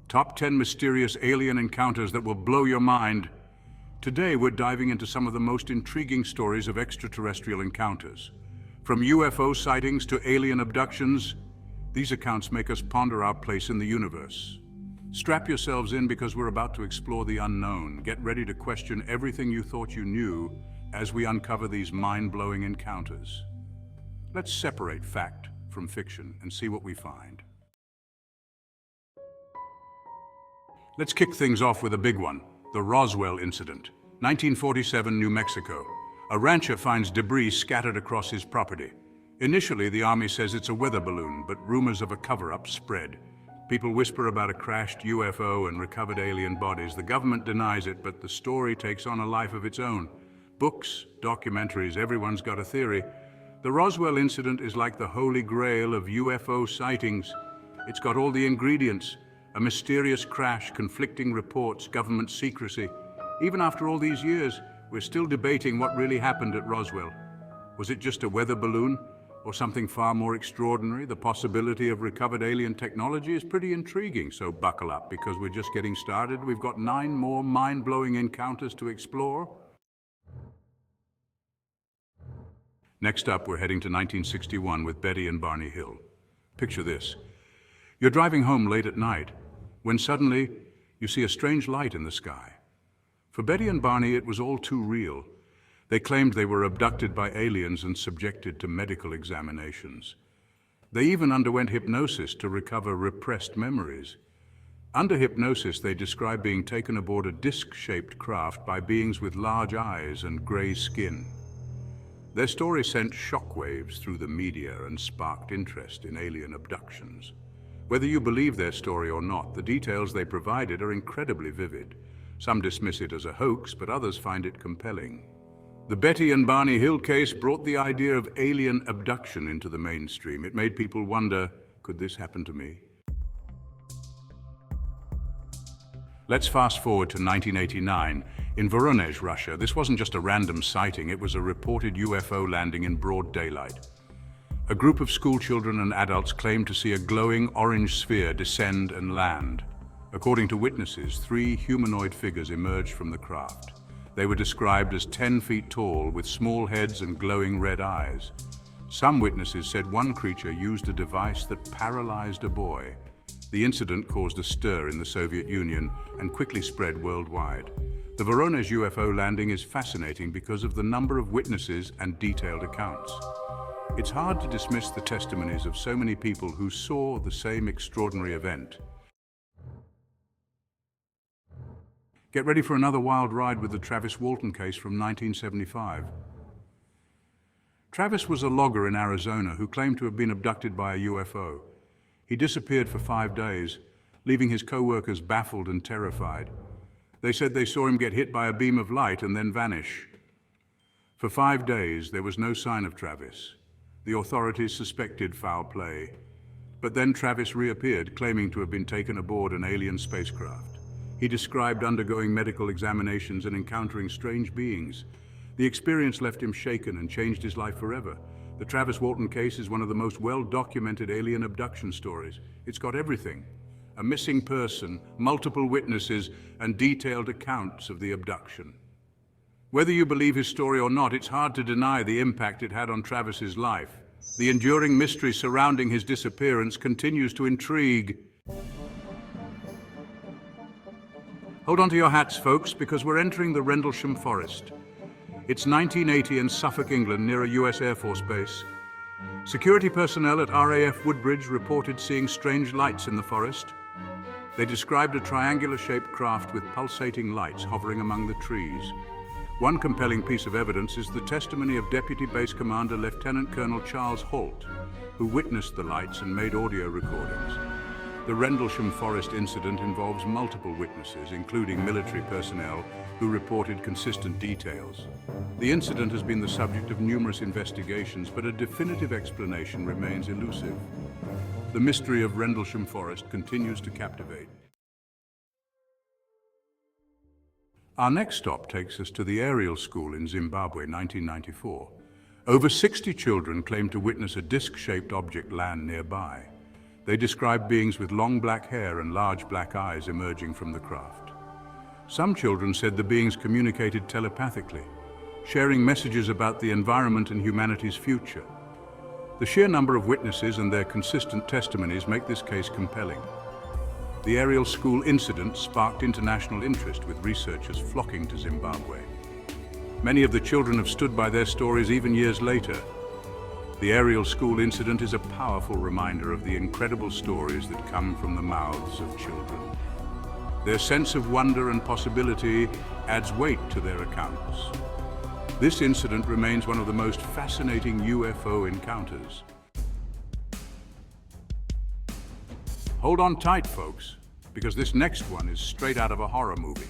Top 10 mysterious alien encounters that will blow your mind. Today, we're diving into some of the most intriguing stories of extraterrestrial encounters. From UFO sightings to alien abductions, these accounts make us ponder our place in the universe. Strap yourselves in because we're about to explore the unknown. Get ready to question everything you thought you knew as we uncover these mind-blowing encounters. Let's separate fact from fiction and see what we find. Let's kick things off with a big one, the Roswell incident. 1947, New Mexico. A rancher finds debris scattered across his property. Initially, the Army says it's a weather balloon, but rumors of a cover-up spread. People whisper about a crashed UFO and recovered alien bodies. The government denies it, but the story takes on a life of its own. Books, documentaries, everyone's got a theory. The Roswell incident is like the holy grail of UFO sightings. It's got all the ingredients: a mysterious crash, conflicting reports, government secrecy. Even after all these years, we're still debating what really happened at Roswell. Was it just a weather balloon or something far more extraordinary? The possibility of recovered alien technology is pretty intriguing, so buckle up because we're just getting started. We've got 9 more mind-blowing encounters to explore. Next up, we're heading to 1961 with Betty and Barney Hill. Picture this. You're driving home late at night when suddenly you see a strange light in the sky. For Betty and Barney, it was all too real. They claimed they were abducted by aliens and subjected to medical examinations. They even underwent hypnosis to recover repressed memories. Under hypnosis, they described being taken aboard a disc-shaped craft by beings with large eyes and gray skin. Their story sent shockwaves through the media and sparked interest in alien abductions. Whether you believe their story or not, the details they provided are incredibly vivid. Some dismiss it as a hoax, but others find it compelling. The Betty and Barney Hill case brought the idea of alien abduction into the mainstream. It made people wonder, could this happen to me? Let's fast forward to 1989. In Voronezh, Russia, this wasn't just a random sighting, it was a reported UFO landing in broad daylight. A group of schoolchildren and adults claimed to see a glowing orange sphere descend and land. According to witnesses, 3 humanoid figures emerged from the craft. They were described as 10 feet tall with small heads and glowing red eyes. Some witnesses said one creature used a device that paralyzed a boy. The incident caused a stir in the Soviet Union and quickly spread worldwide. The Voronezh UFO landing is fascinating because of the number of witnesses and detailed accounts. It's hard to dismiss the testimonies of so many people who saw the same extraordinary event. Get ready for another wild ride with the Travis Walton case from 1975. Travis was a logger in Arizona who claimed to have been abducted by a UFO. He disappeared for 5 days, leaving his co-workers baffled and terrified. They said they saw him get hit by a beam of light and then vanish. For 5 days, there was no sign of Travis. The authorities suspected foul play. But then Travis reappeared, claiming to have been taken aboard an alien spacecraft. He described undergoing medical examinations and encountering strange beings. The experience left him shaken and changed his life forever. The Travis Walton case is one of the most well-documented alien abduction stories. It's got everything: a missing person, multiple witnesses, and detailed accounts of the abduction. Whether you believe his story or not, it's hard to deny the impact it had on Travis's life. The enduring mystery surrounding his disappearance continues to intrigue. Hold on to your hats, folks, because we're entering the Rendlesham Forest. It's 1980 in Suffolk, England, near a US Air Force base. Security personnel at RAF Woodbridge reported seeing strange lights in the forest. They described a triangular-shaped craft with pulsating lights hovering among the trees. One compelling piece of evidence is the testimony of Deputy Base Commander Lieutenant Colonel Charles Holt, who witnessed the lights and made audio recordings. The Rendlesham Forest incident involves multiple witnesses, including military personnel, who reported consistent details. The incident has been the subject of numerous investigations, but a definitive explanation remains elusive. The mystery of Rendlesham Forest continues to captivate. Our next stop takes us to the Ariel School in Zimbabwe, 1994. Over 60 children claimed to witness a disc-shaped object land nearby. They described beings with long black hair and large black eyes emerging from the craft. Some children said the beings communicated telepathically, sharing messages about the environment and humanity's future. The sheer number of witnesses and their consistent testimonies make this case compelling. The Ariel School incident sparked international interest, with researchers flocking to Zimbabwe. Many of the children have stood by their stories even years later. The Ariel School incident is a powerful reminder of the incredible stories that come from the mouths of children. Their sense of wonder and possibility adds weight to their accounts. This incident remains one of the most fascinating UFO encounters. Hold on tight, folks, because this next one is straight out of a horror movie.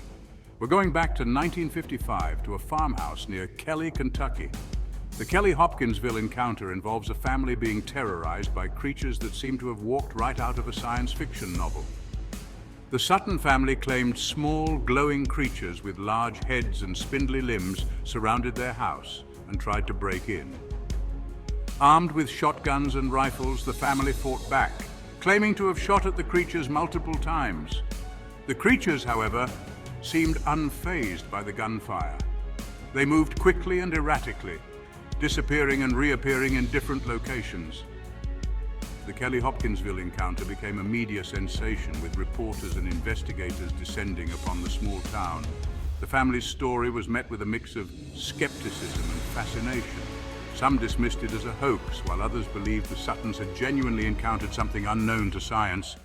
We're going back to 1955 to a farmhouse near Kelly, Kentucky. The Kelly Hopkinsville encounter involves a family being terrorized by creatures that seem to have walked right out of a science fiction novel. The Sutton family claimed small, glowing creatures with large heads and spindly limbs surrounded their house and tried to break in. Armed with shotguns and rifles, the family fought back, claiming to have shot at the creatures multiple times. The creatures, however, seemed unfazed by the gunfire. They moved quickly and erratically, disappearing and reappearing in different locations. The Kelly Hopkinsville encounter became a media sensation, with reporters and investigators descending upon the small town. The family's story was met with a mix of skepticism and fascination. Some dismissed it as a hoax, while others believed the Suttons had genuinely encountered something unknown to science.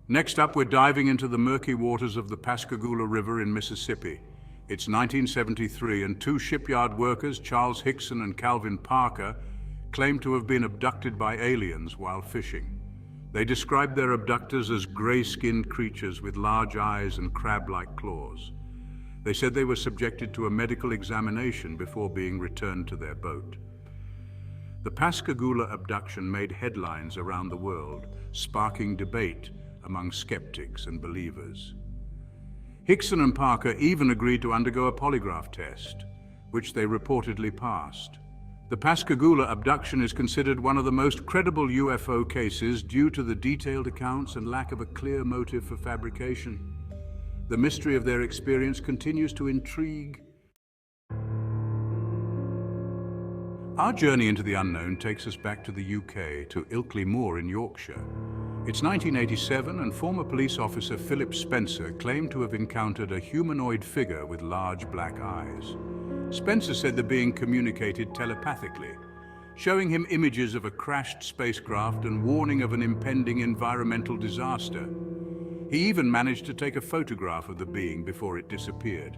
Next up, we're diving into the murky waters of the Pascagoula River in Mississippi. It's 1973, and two shipyard workers, Charles Hickson and Calvin Parker, claimed to have been abducted by aliens while fishing. They described their abductors as gray-skinned creatures with large eyes and crab-like claws. They said they were subjected to a medical examination before being returned to their boat. The Pascagoula abduction made headlines around the world, sparking debate among skeptics and believers. Hickson and Parker even agreed to undergo a polygraph test, which they reportedly passed. The Pascagoula abduction is considered one of the most credible UFO cases due to the detailed accounts and lack of a clear motive for fabrication. The mystery of their experience continues to intrigue. Our journey into the unknown takes us back to the UK, to Ilkley Moor in Yorkshire. It's 1987, and former police officer Philip Spencer claimed to have encountered a humanoid figure with large black eyes. Spencer said the being communicated telepathically, showing him images of a crashed spacecraft and warning of an impending environmental disaster. He even managed to take a photograph of the being before it disappeared.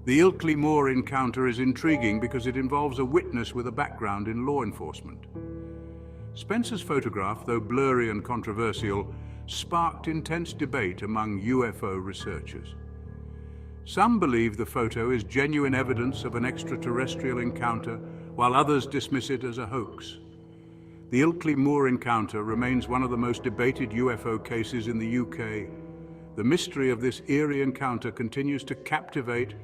The Ilkley Moor encounter is intriguing because it involves a witness with a background in law enforcement. Spencer's photograph, though blurry and controversial, sparked intense debate among UFO researchers. Some believe the photo is genuine evidence of an extraterrestrial encounter, while others dismiss it as a hoax. The Ilkley Moor encounter remains one of the most debated UFO cases in the UK. The mystery of this eerie encounter continues to captivate.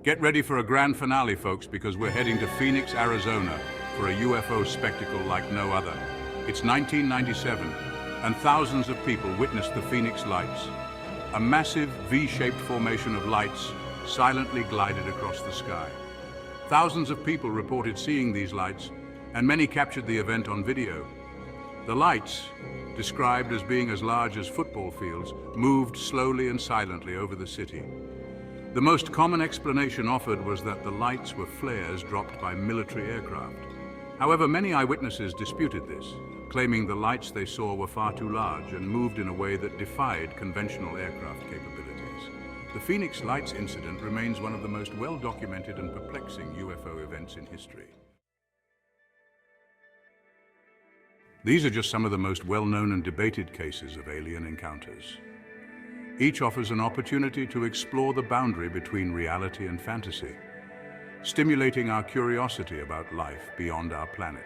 Get ready for a grand finale, folks, because we're heading to Phoenix, Arizona for a UFO spectacle like no other. It's 1997, and thousands of people witnessed the Phoenix Lights. A massive V-shaped formation of lights silently glided across the sky. Thousands of people reported seeing these lights, and many captured the event on video. The lights, described as being as large as football fields, moved slowly and silently over the city. The most common explanation offered was that the lights were flares dropped by military aircraft. However, many eyewitnesses disputed this, claiming the lights they saw were far too large and moved in a way that defied conventional aircraft capabilities. The Phoenix Lights incident remains one of the most well-documented and perplexing UFO events in history. These are just some of the most well-known and debated cases of alien encounters. Each offers an opportunity to explore the boundary between reality and fantasy, stimulating our curiosity about life beyond our planet.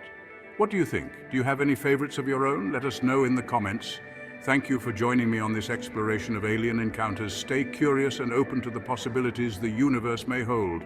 What do you think? Do you have any favorites of your own? Let us know in the comments. Thank you for joining me on this exploration of alien encounters. Stay curious and open to the possibilities the universe may hold.